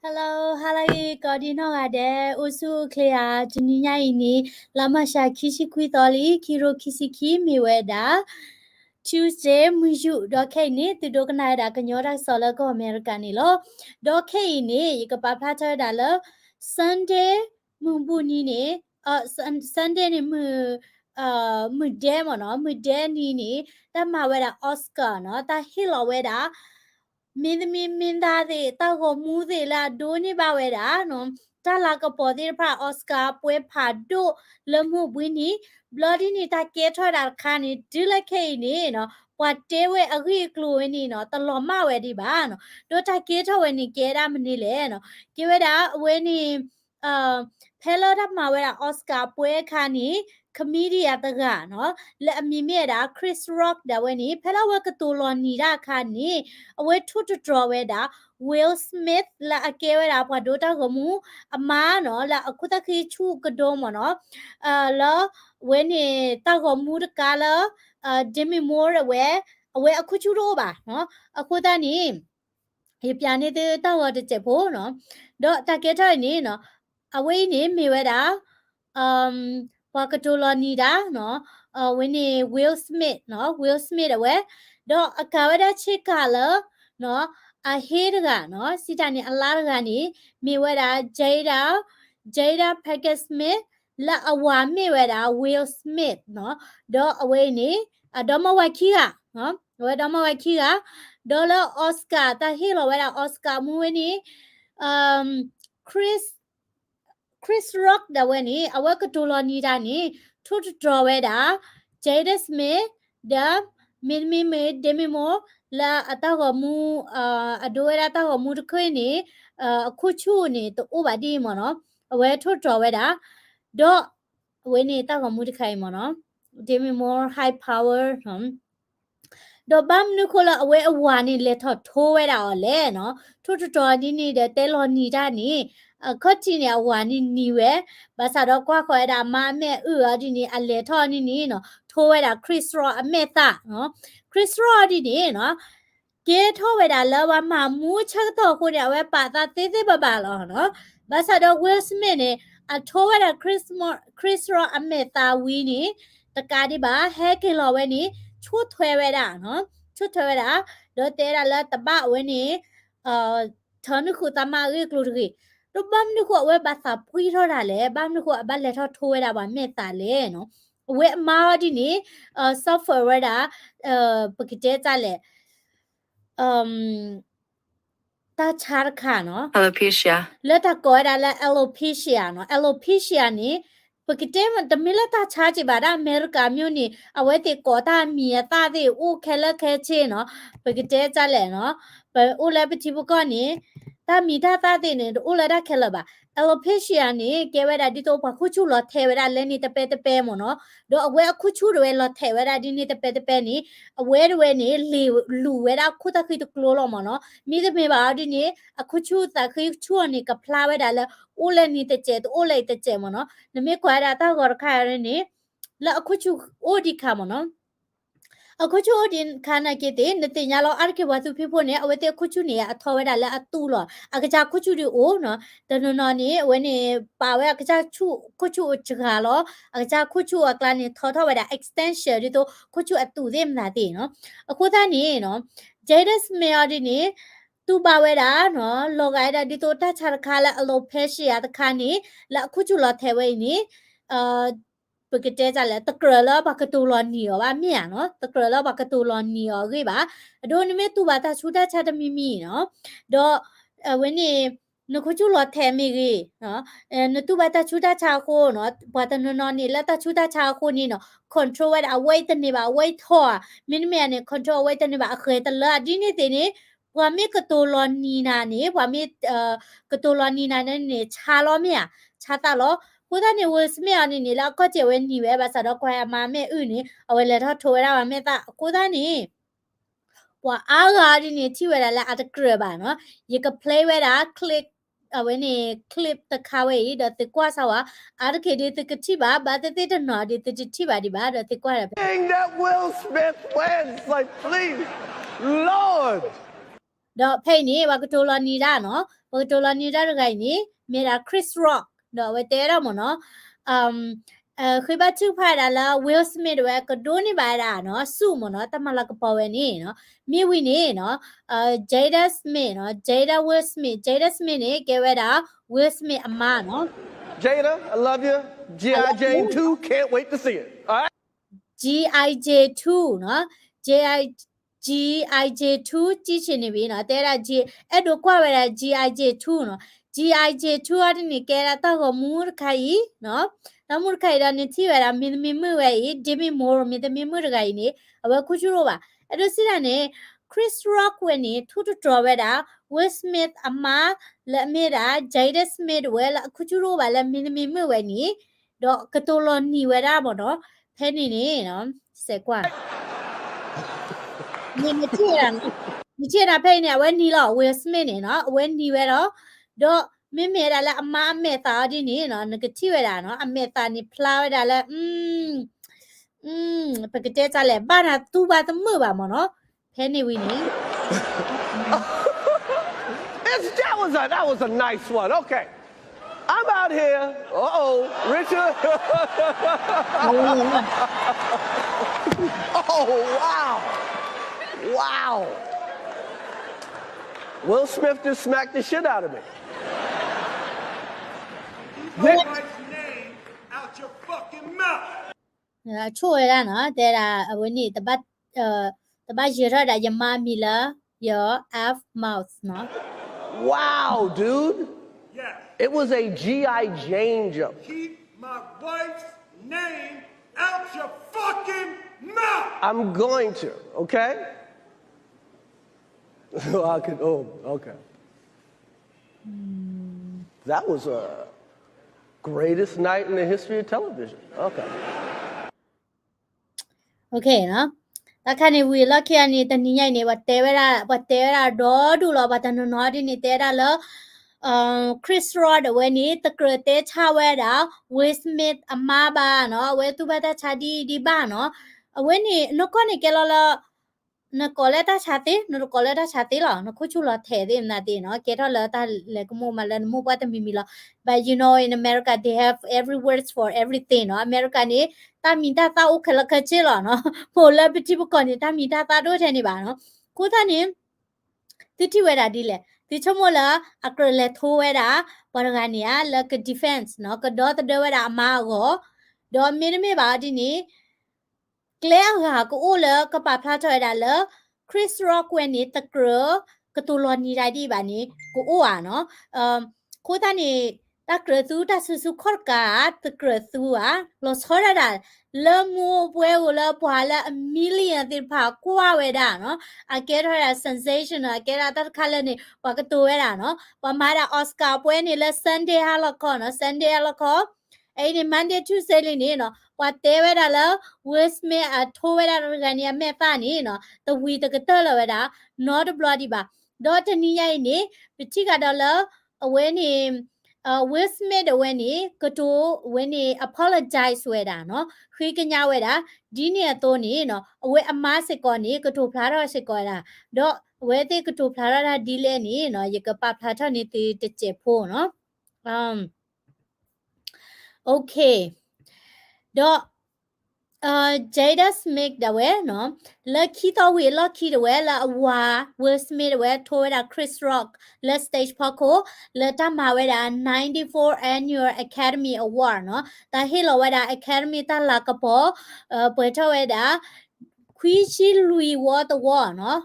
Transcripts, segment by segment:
Hello, hello, Godino Ade, Usu Clea, Juniya ini, Lamasha Kishi Quitoli, Kiro Kisiki, Miweda, Tuesday, Muju, Doke ni, the Dokanada, Kanyora Solaco Americanilo, Doke ini, Yikapata Dalo, Sunday, Mumbunini, Sunday ni mu demo no, mu denini, the Maweda Oscar no, the Hiloweda. Minda de ta go mu de la do ni ba we da no ta la ka po de pha Oscar ပွဲဖာတို့လမှုပွင်းနီဘလော်ဒီနီတာကဲထော်တာခါနီဒီလက်ခဲနီနော်ပွားတဲဝဲအခိကလိုဝဲနီနော်တလော်မဝဲဒီပါနော်တို့တာကဲထော်ဝဲနီကဲတာမနီလေနော်ကဲဝဲတာအဝဲနီဖဲလော်တာမှာဝဲတာအော်စကာပွဲခါနီခမီဒီယာတကနော်လက်အမီမြဲတာခရစ်ရော့ဒါဝဲနီဖဲလော်ဝဲကတူလော်နီတာခါနီအဝဲထွတ်ဒရဝဲတာ Will Smith လာအကဲဝဲတာပွားဒိုတာကမူအမားနော်လာအခုတခိချူကဒိုမနော်လာဝဲနေတာကမူတကလာဂျင်မီမိုးရဝဲအဝဲအခုချူတော့ပါနော်အခုတန်းနီဒီပြနေတဲ့တော့တဲ့ချက်ဖို့နော်တော့တကဲထိုင်နေနော်အဝဲနေမိဝဲတာပွားကတိုလော်နေတာနော်ဝဲနေ Will Smith နော် Will Smith အဝဲတော့အကဝဲတာချစ်ကလာနော်အဟေးတကနော်စီတန်နေအလားတကနေမိဝဲတာJada Pinkett Smith လာအဝါမိဝဲတာ Will Smith နော်တော့အဝဲနေတော့မဝိုက်ခီကနော်ဝဲတော့မဝိုက်ခီကဒေါ်လာအော်စကာတာဟီလောဝဲတာအော်စကာမူဝဲနေChris Rock ဒါဝဲနေအဝဲကတိုလော်နေတာနေထွတ်ဒရဝဲတာ Jada Smith ဒါမင်းမေဒမီမိုလာအတာကမူအဒိုရတာကမူတခွေနေအခုချူနေတူဘာဒီမနော်အဝဲထွတ်ဒရဝဲတာတော့ဝဲနေတာကမူတခိုင်မနော် Demi Moore high power တော့ဘမ်နုခလာအဝဲအဝါနေလက်ထော်ထိုးဝဲတာလေနော်ထွတ်တော်ဒီနေတဲ့တဲလော်နေတာနေခတ်တီနေအဝါနေဝဲဘာသာတော့ကွာခွဲတာမမဲဒီနေအလေထော်နေနော်ထိုးဝဲတာ Chris Rock အမဲတာနော် Chris Rock ဒီနေနော်ကဲထော်ဝဲတာလောမမူးချက်တော့ကိုရဝဲပါတာသေးပါလောနော်ဘာသာတော့ Will Smith နေအထိုးဝဲတာ Chris Rock အမဲတာဝီနေတကားဒီပါဟဲကင်လော်ဝဲနေချွတ်ထွဲဝဲတာနော်ချွတ်ထွဲဝဲတာတော့တဲတာလာတပဝဲနေထန်ခုတမရီကလူရီတော့ဘမ်နခုဝဲဘာသာပွီထော်တာလေဘမ်နခုအဘလက်ထော်ထိုးဝဲတာပါမဲ့တာလေနော်ဝဲမာဒီနေsoftware ဝဲတာပကတဲ့ကြလေတာချာခါနော် alopecia လက်တကောရလာ alopecia နော် alopecia နေပကတဲ့မတမီလာတာချာကြပါဒါအမေရိကမျိုးနေအဝဲတေကောတာမီတာတဲ့ဦးခဲလက်ခဲချေနော်ပကတဲ့ကြလဲနော်ဦးလည်းပတိဘကနေတာမီတာတဲ့နေဦးလည်းတာခဲလပါ alopecia နေကဲဝဲတာဒီတော့ပခုချူလောထဲဝဲတာလဲနေတပဲမနော်တော့အဝဲအခုချူတွေလောထဲဝဲတာဒီနေတပဲနေအဝဲတွေနေလူဝဲတာခုတခိတကလောလောမနော်မိသမေပါဒီနေအခုချူတခိချူနေကဖလာဝဲတာလဲဦးလည်းနေတဲ့ကျဲဦးလည်းတဲ့ကျဲမနော်နမေခွာတာတော့ကောခါရနေလဲအခုချူအိုဒီခါမနော်အခုချူဒီခါနာကေတဲ့နတင်ညာလောအရကေဝတ်ဖိဖို့နေအဝဲတဲ့ခုချူနေအထောဝဲတာလဲအတူလောအကကြခုချူဒီအိုနော်တနနော်နေဝဲနေပါဝဲအကကြချူခုချူချခါလောအကကြခုချူအကလာနေထောဝဲတာ extension ဒီတော့ခုချူအတူသေးမလားတဲ့နော်အခုသားနေနော် Jada Smith ဒီနေသူပါဝဲတာနော်လောကရတာဒီတော့တချာခါလာအလိုဖဲရှီယာတခါနေလာခုချူလောထဲဝဲနေပကတဲ့ကြလဲတကရလဘကတူလော်နီရောဗာမြင်နော်တကရလဘကတူလော်နီရောခေပါအဒိုနမေသူဘာတာချူတာချာတမီမီနော်တော့ဝင်းနေနခုချူလော်ထဲမီကြီးနော်နသူဘာတာချူတာချာခိုနော်ဘာတနနော်နေလက်တာချူတာချာခိုနေနော် control ဝဲအဝိတ်တနေပါဝိတ်ထောမင်းမြနေ control ဝိတ်တနေပါအခေတလာဒီနေတင်နေဘွာမေကတိုလော်နီနာနေဘွာမေကတိုလော်နီနာနေချာလောမြချာတာလောကိုသားနေ Will Smith အနေနဲ့လာကော့ကျဝဲညီပဲပါဆိုတော့ခွာမမဲဥနေအဝဲလက်ထောထိုးရပါမဲတာကိုသားနေဘွာအားကားဒီနေချိဝဲလာအတကရပါနော် you can play with that click အဝဲနေ clip တခါဝဲဒါတကွာဆောအားတခေဒီတကတိပါဘာတတဲ့နော်ဒီတတိပါဒီပါဒါတကွာရthat Will Smith wins like please Lord တော့ဖိတ်နေဝကတိုလာနေတာနော်ဝကတိုလာနေတာတကိုင်နေမြေတာ Chris Rock တော့ဝဲတဲတော့မနော်ခိဘချုဖာဒါလာ Will Smith ဝဲကဒိုနေပါတာနော်စုမနော်တမလကပေါ်ဝဲနေနော်မြေဝီနေနော် Jada Smith နော် Jada Will Smith Jada Smith နေကဲဝဲတာ Will Smith အမနော် Jada, I love you. G.I. Jane 2, can't wait to see it. All right. GIJ2 နော် GIJ2 ကြည့်ချင်နေပြီနော်တဲတာ G အဲ့တော့ကွာဝဲတာ GIJ2 နော် GIJ2 အတနေကဲတာတော့မူရခိုင်နော်တမူရခိုင်တာနေတီဝဲတာမင်းမင်းမဝဲဒီမီမိုမင်းမင်းမရခိုင်နေအဘခုချူရောပါအဲ့တော့စီတာနေ Chris Rock ဝဲနေထူထူတော်ဝဲတာ Will Smith အမလက်မေတာ Jada Smith ဝဲလာခုချူရောပါလက်မင်းမင်းမဝဲနေတော့ကတိုလောနီဝဲတာပေါ့နော်ဖဲနေနေနော်စက်ကွာ你这那配呢？我你了，我是没呢，我你为了，都妹妹的了，妈妹打的呢，那个体位的呢，妹打你 plow 的了，不个这咋嘞？把那都把它摸吧嘛喏，配你为呢？ That was a nice one. Okay. I'm out here. Richard. Oh, wow. Wow. Will Smith just smacked the shit out of me. Get my name out your fucking mouth. 错了呢，对啦，我你的把热的也妈咪了，your F mouth 呢？ Wow, dude. Yes. It was a G.I. Jane joke. Keep my wife's name out your fucking mouth. I'm going to, okay? Okay. That was a greatest night in the history of television. Okay. Okay နော်တခါနေဝီလခိယနေတနိယိုင်နေဝတဲဝရာဒေါ်ဒူလောဘတနနော်ဒီနေတဲရလChris Rock ဝဲနေတကရတဲချဝဲတာ Will Smith အမဘာနော်ဝဲသူဘတာချာဒီဘာနော်အဝဲနေနကောနေကဲလောနကောလက်တာချာတေနကောလက်တာချာတေလောနခုချူလောထဲသေးနာတေနော်ကဲတော့လာတာလေကမိုမလန်မိုဘတ်မီမီလော but you know in America they have every words for everything နော် America နေတာမီတာတာဥခလခချေလောနော်ပိုလပတိပကောနေတာမီတာတာတို့ထဲနေပါနော်ကိုသားနေတိတိဝဲတာဒီလေဒီချမောလာအကရလေထိုးဝဲတာဘာရကနေရလက defense နော်ကတော့တဝဲတာအမားကိုတော့မင်းမေပါဒီနေကလဲဟာကိုလကပဖလာထွဲတာလ Chris Rock ဝဲနေတကရကတူလောနီရိုက်ဒီပါနေကိုอ่ะနော်ကိုသားနေတကရသူတဆူခေါ်ကတကရသူอ่ะလောဆောရတာလမောပွဲကိုလပွာလာအမီလီယံတိဖာကွာဝဲတာနော်အကဲရတာ sensational အကဲရတာခါလဲနေဘာကတူဝဲတာနော်ပမာတာ Oscar ပွဲနေလဲ Sunday ဟာလခေါ်နော် Sunday ဟာလခေါ်အဲ့ဒီ Monday Tuesday လေးနေနော်ဝါတဲဝဲတာလဲ Will Smith အထိုးဝဲတာကနေအမေဖာနေနော်တဝီတကတလဝဲတာ not bloody ပါတော့တနည်းရိုက်နေပတိကတော့လဲအဝဲနေWill Smith ဝဲနေကတိုဝဲနေ apologize ဝဲတာနော်ခွေးကညာဝဲတာဒီနေတော့နေနော်အဝဲအမားစစ်ကောနေကတိုဖလာတော့စစ်ကောတာတော့ဝဲတဲ့ကတိုဖလာရတာဒီလဲနေနော်ရကပဖလာထနေတကျဖို့နော်okay တော့Jada Smith တဝဲနော် lucky တော့ဝဲ lucky တဝဲလာဝါ Will Smith ဝဲထိုးတာ Chris Rock let stage ဖကိုလက်တမဝဲတာ94 annual Academy Award နော်ဒါဟေလောဝဲတာ Academy တလာကပေါ်ပွဲထောဝဲတာခွီချီလူီဝါတဝါနော်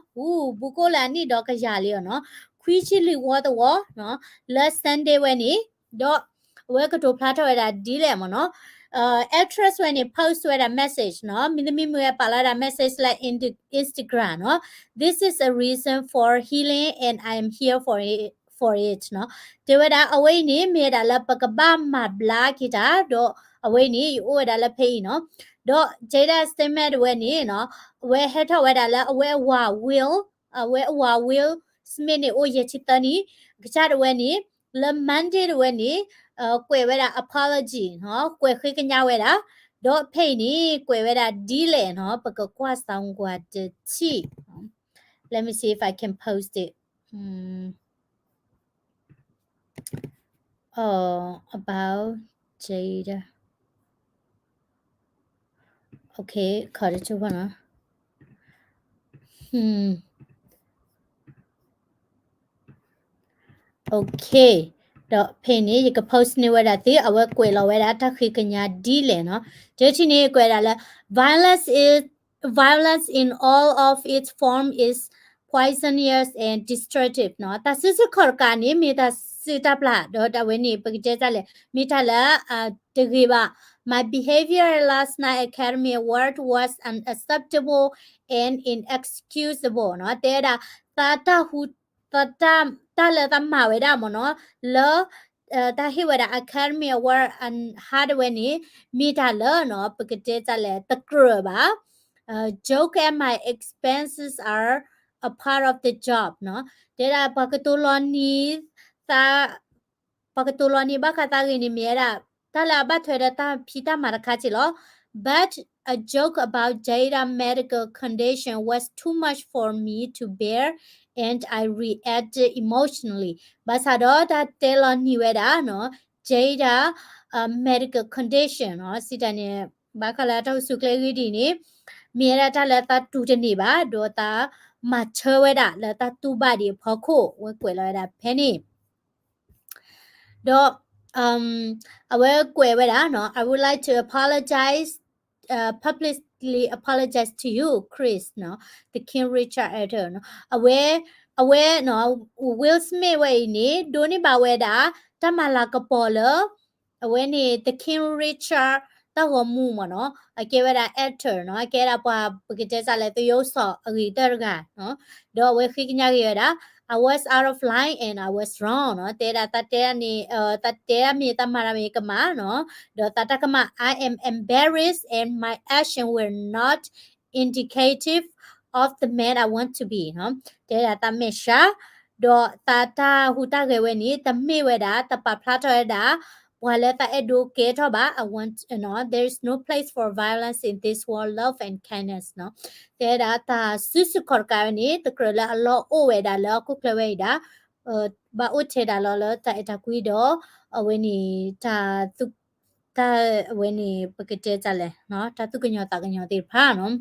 ဘူကိုလာနီတော့ကရလေးနော်ခွီချီလူဝါတဝါနော် last Sunday ဝဲနေတော့ဝဲကတိုဖလာထောဝဲတာဒီလဲမနော်actress when you post with a message no minimi palada message like in the Instagram no this is a reason for healing and I am here for it no de wada away ni me da la pakaba ma bla kita do away ni o da la pay no do Jada statement when ni no we head wada la away wa will smith ni o ye chitani gacha de when ni la Monday de when niကွယ်ဝဲတာ apology နော်ကွယ်ခွေးကညာဝဲတာတော့ဖိတ်နီကွယ်ဝဲတာဒီလေနော်ပကကွာဆောင်ကွာတချီ let me see if I can post it about Jada okay ขอจะช่วยก่อนนะokay တော့ဖေနေရက post နေဝဒတိအဝဲကွယ်လောဝဲတာတခိကညာဒီလေနော်ဒီချီနေကွယ်တာလဲ violence in all of its form is poisonous and destructive နော်တဆစခေါ်ကနေမိတာစီတပလာတော့တဝဲနေပကတဲ့ကြလဲမိထလာတကြီးပါ My behavior last night at Academy Award was unacceptable and inexcusable နော်တဲ့တာတာဟုတာလဲတမဝဲတာမနော်လောတာဟိဝဲတာ Academy Award and hardware နေမိထလာနော်ပကတဲ့ကြလဲတကရပါjoke at my expenses are a part of the job เนาะเดราปากตุลอนีตาปากตุลอนีบากาตากินีเมียราตาลาบะถวยตาพีตามาราคาจิโล but a joke about Jada medical condition was too much for me to bear and I reacted emotionally บาซาดอตาเตลอนีเวดาเนาะ Jada medical condition เนาะสิตาเนบากาลาตาสุเคลกีดีนี่เมียราตาละตาตูจนีบาโดตามาเชวดาแล้วตาตูบาดีพอโควกวยลอยดาเพนี่ดอเอาไว้กวยเวดาเนาะ I would like to apologize publicly apologize to you Chris เนาะ the King Richard actor เนาะเอาไว้เนาะ Will Smith ไว้นี่ดูนี่บาเวดาตามาลากะปอเลเอาไว้นี่ the King Richardตาหัวมูมเนาะအကေဝရ actor เนาะအကေရပွားပကတဲ့စားလဲတယောဆောအဂီတရကเนาะတော့ဝေခိကညာရတာ I was out of line and I was wrong เนาะတဲတာတတဲနေတတဲမြေတမရမေကမเนาะတော့တတကမ I am embarrassed and my action were not indicative of the man I want to be เนาะတဲတာတမေရှာတော့တဟူတကေဝနီတမေဝဒတပဖလာထရတာWaleta educate ba I want there is no place for violence in this world love and kindness no tera ta susu korka ni the krala lo o we da lo ku klewe da ba o che da lo ta eta kui do weni ta tu ta weni pakete cha le no ta tu kanyo ta kanyo ti pha no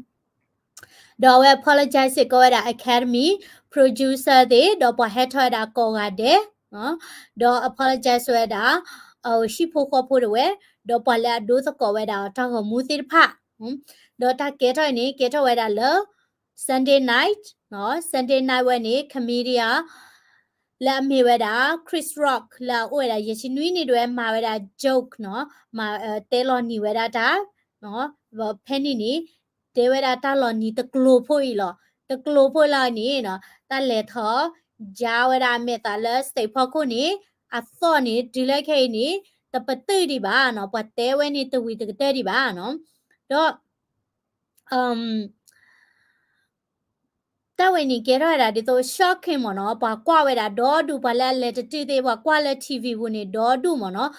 do we apologize ko da academy producer de do pa head da ko ga de no do apologize we daရှိဖို့ခေါ်ဖို့တော့ဒေါ်ပလာဒိုးစကောဝဲတာတာကမူစီဖာဒေါ်တာကဲထော်နေကဲထော်ဝဲတာလ Sunday night နော် Sunday night ဝဲနေ comedian လာမေဝဲတာ Chris Rock လာဝဲတာရရှိနွီးနေတွေမှာဝဲတာ joke နော်မှာတဲလော်နီဝဲတာနော်ဖဲနေနေတဲဝဲတာတာလော်နီတကလိုဖို့ီလောတကလိုဖို့လာနေနော်တာလေထော်ဂျာဝဲတာမေတာလဲစတေဖို့ကိုနေအသောနေဒီလိုက်ခဲနေတပတိဒီပါနော်ပတဲဝဲနေတဝီတကတဲ့ဒီပါနော်တော့တဝဲနေကြရတာဒီတော့ shocking မနော်ပါကွာဝဲတာဒေါ်ဒူပါလဲလက်တီသေးပါကွာလဲ TV ဝင်နေဒေါ်ဒူမနော်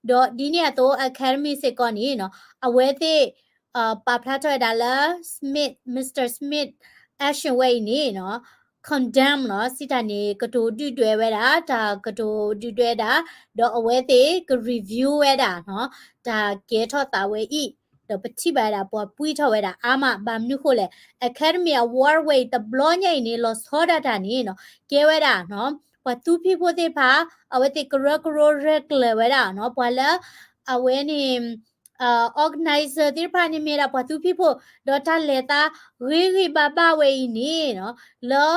ဒေါ်ဒီနေ့တော့ academy စကောနေနော်အဝဲသေးပါဖလာထွဲတာလား Mr. Smith action way နေနော် condemn เนาะสิตาနေကတိုတူတွဲဝဲတာဒါကတိုတူတွဲတာတော့အဝဲသေးက review ဝဲတာเนาะဒါကဲထော့တာဝဲဤတော့ပတိပါတာပေါ်ပွီးထော့ဝဲတာအာမဘာမနုခိုလေ Academy Award ဝဲတဘလောညိနေလောစောဒတာနေเนาะကဲဝဲတာเนาะပတူဖိဖို့တဲ့ဖာအဝဲသေးကရကရရက်လေဝဲတာเนาะပေါ်လာအဝဲနေorganizer ဒီဖာနေမီရာပတူဖိဖို့ဒေါ်တာလေတာရီဘာဘာဝဲနေเนาะလော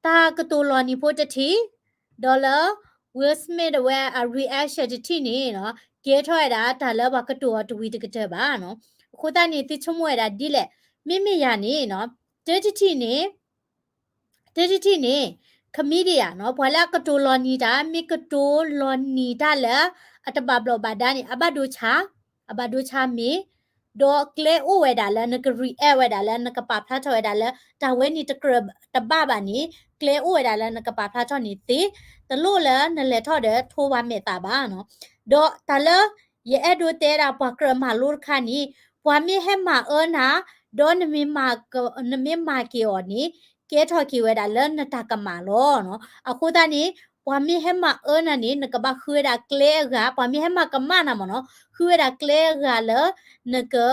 ตากตูลอนีโพตทีดอลลาร์ Will Smith ဝဲ reaction တိနေနော်ကဲထွဲတာဒါလည်းဘာကတူတဝီတကတဲ့ပါနော်ခုတနေတိချမွဲတာဒီလေမိမိရနေနော်တေတိနေခမီဒီယာနော်ဘွာလာကတူလနီတာမိကတူလနီတာလေအတဘဘလဘာဒနီအဘဒိုချာမီဒေါ်ကလေအိုဝဲတာလဲနကရီအဲဝဲတာလဲနကပါဖလာထွဲတာလဲတာဝဲနီတကရတဘဘာနီကလေအိုဝဲတာလဲနကပါဖလာထွဲနီတီတလို့လဲနလေထော့တဲ့ထိုးပါမေတာပါနော်ဒေါ်တလရဲအဒိုတဲတာပကရမလူခါနီပွားမေဟဲမအနာဒေါ်နမီမာကေော်နီ เกทอคิเวดาเลนนตากะมาโลเนาะอะคูตานี้ปอมีให้มาน่ะนี่นกะบะคือดาเกลกะปอมีให้มากะมานะมเนาะคือดาเกลกะเลนกะ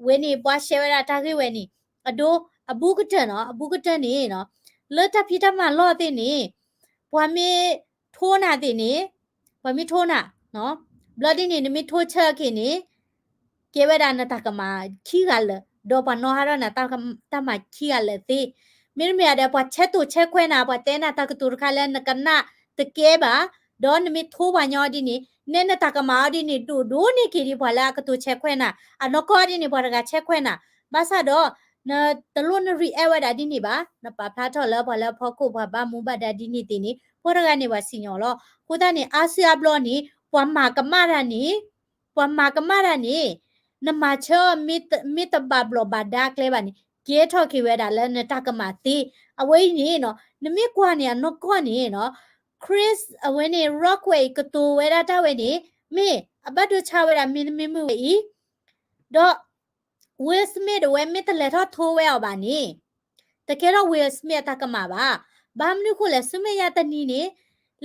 เวนี่ปอเชเวดาตาคิเวนี่อะโดอะบูกะเตเนาะอะบูกะเตนี่เนาะเลตะพิตามาโลตินี่ปอมีโทนาตินี่ปอมีโทนาเนาะบลอดนี่นี่มีโทเชอคินี่เกเวดานตากะมาคีกะเลดอปะโนหะระนะตามาคีกะเลติมิรเมียเดปะเชตุเชคเวนาปะเตนะตะกตุรคาเลนกันนะตะเกบะดอนมิทูบะญอดินี่เนนะตะกะมาดินี่ดูนี่คิริบะลากะตุเชคเวนะอะนอกอดินี่บะระกะเชคเวนะบาซาดอนะตะลุนรีเอวดาดินี่บะนะปะพลาทอลบะละพอกุบะบะมุบะดาดินี่ตินี่พอระกะนี่บะสิญอลอคูตานี่อาเซียบลอนี่ปวมมากะมารานี่ปวมมากะมารานี่นะมาเชอมิตบะบลอบะดาเคลบะนี่เกทอคิเวดาเลนะตะกะมาติအဝေးနေနော်နမိကွာနေနော်ကွာနေနော်ခရစ်အဝေးနေ rockway ကတူဝဲတာတဝဲနေမေအဘတ်တို့ချဝဲတာမင်းမမှုဤတော့ will smith ဝဲမစ်တလက်တော့ထိုးဝဲအောင်ပါနေတကယ်တော့ will smith တကမှာပါဘာမလို့ခုလဲစမရတနီနေ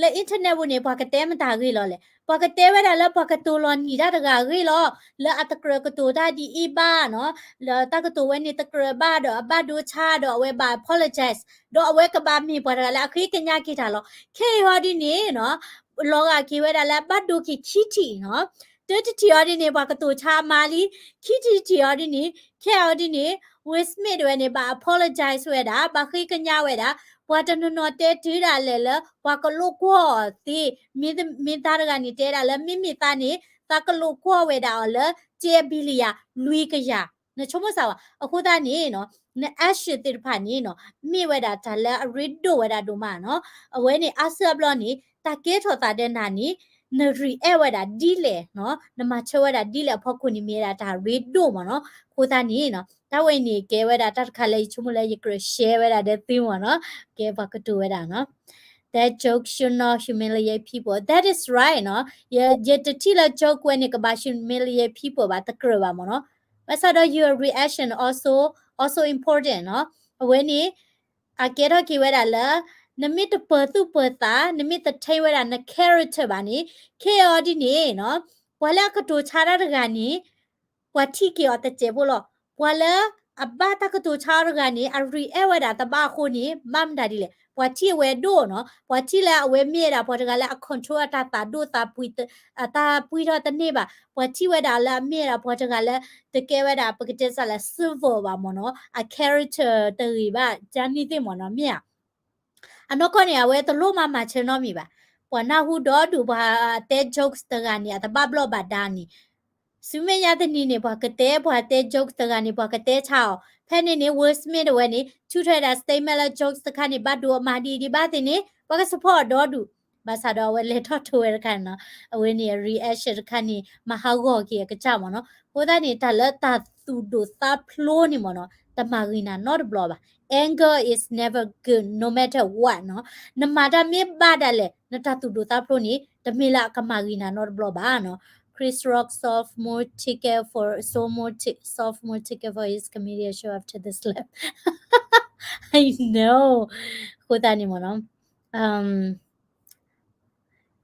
လေအင်တာနက်ဝင်နေဘာကတဲမတာကြီးလောလေဘာကတဲဝဲတာလဲဘာကတူလောညီတာတကကြီးလောလဲအတကရကတူတာဒီအဘာနော်လဲတကတူဝဲနေတကရဘာတော့အဘဒိုချာတော့ဝဲဘာ apologize တော့အဝဲကဘာမီပေါ်တာလဲအခီးကညာခိတာလောခေဟောဒီနေနော်လောကကြီးဝဲတာလဲဘတ်ဒိုခိချီတီနော်တဲတီယောဒီနေဘာကတူချာမာလီခီတီယောဒီနေခေဟောဒီနေ with smith ဝဲနေဘာ apologize ဝဲတာဘာခိကညာဝဲတာဘွာတနနတဲတီတာလဲလဲဘွာကလုကောတီမင်းသားရကနေတဲတာလဲမိသားနေတကလုကောဝဲတာလဲကျေဘီလီယာလူီကရနချုံမဆာအခုသားနေနော်နအရှိတိဖာနေနော်မိဝဲတာဒါလဲရစ်ဒိုဝဲတာဒိုမနော်အဝဲနေအဆပ်လောနေတကဲထော်တာတဲ့နာနေနရီအဲဝဲတာဒီလေနော်နမချဝဲတာဒီလေဖောက်ခုနေမြေတာဒါရစ်ဒိုမနော်ခိုးသားနေနော်တဝဲနေကဲဝဲတာတတ်ခါလေချုံမလဲရကရရှဲဝဲတာတဲ့သင်းမနော်ကဲဘာကတူဝဲတာနော် that joke should not humiliate people that is right no ye the tila joke when it about humiliate people ba takra ba mo no but so your reaction also important no when it akera ki weda la namit pertu perta namit thai weda na character ba ni kodi ni no wala ka to chara ga ni wati ki o ta che bo lo wala abba ta ka to chara ga ni a re weda ta ba ko ni mam da di le ปวดที่เวโดเนาะปวดที่แล้วเวเมียดาพอจะกันแล้วคอนโทรลตาดูตาปุยตาปุยทอตนี่บ่ปวดที่เวดาแล้วเมียดาพอจะกันแล้วตะเกเวดาปกติจะละซิลเวอร์บ่มเนาะอะคาแรคเตอร์ตรีบ่จานี่ติมเนาะเมียอันนั้นก็เนี่ยเวตโลมาเชเนาะมีบ่ปวดหน้าหูดอดูบ่เตจ็อกส์ตะกันเนี่ยตะบะบลอบาดานี่สุเมยาตะนี่เนี่ยบ่กะเตบ่เตจ็อกส์ตะกันนี่บ่กะเตชาวแพ่นี่will smith เวนี่ทูเทรดา statement ละ jokes ตะคันนี่บัดดูมาดีบัดตินี่บ่ก็ support ดอดูบาซาดอเวเลทอทูเวกันเนาะเวนี่ reaction ตะคันนี่มาฮาวก็กะจามเนาะโคตานี่ตะละตาตูดูตาพโลนี่มเนาะตะมากินา not blow บ่ anger is never good no matter what เนาะนมาดามีบาดาเลนตาตูดูตาพโลนี่ตะมีละกะมากินา not blow บ่เนาะChris Rock sophomore ticket for his comedian show after the slap. I know. I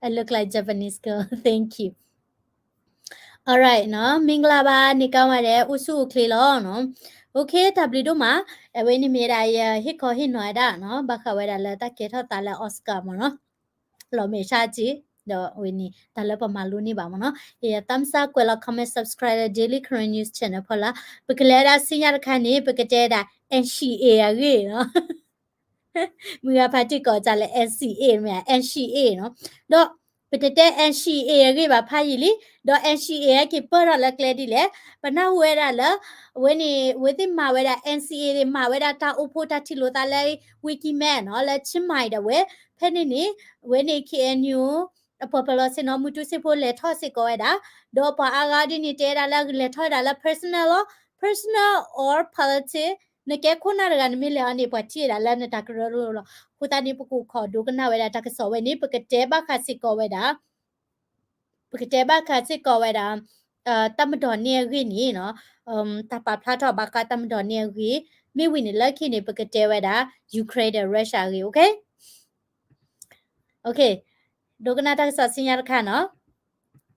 look like Japanese girl. Thank you. Alright, no. Mingla ba ni ka ma de usu kle lo no. Okay, tabli do ma. E we ni me da ya hit ko hit no da no. Ba kha we da la ta ke tho ta la Oscar mo no. Lo me sha ji. The winnie talapa maluni bamano yeah thumbs up kwela comment subscribe daily current news channel phola peklela sinya khani peketeda NCA age no muya phati ko cha le NCA me NCA no do petete NCA age ba phayi li do NCA ke pora la kledi le bana wera la winnie within ma wera NCA de ma wera ta upota thilo ta le wikiman no le chimai da we pheni ni winnie KNU a popular sino mutu se po le tho se ko da do pa aga di ni te da la le tho da la personal or politics ne ke khona da ni le ani pa ti da la ne ta kro lo khuta ni puku kho do kana we da ta so we ni pukete ba kha se ko we da ตำดอนเนี่ยกินี่เนาะตาปาพลาทอบากาตำดอนเนี่ยกิมีวินลักขินี่ปกเตวดายูเครนรัสเซียกิโอเคโดกนาทักษะสิญญาค่ะเนาะ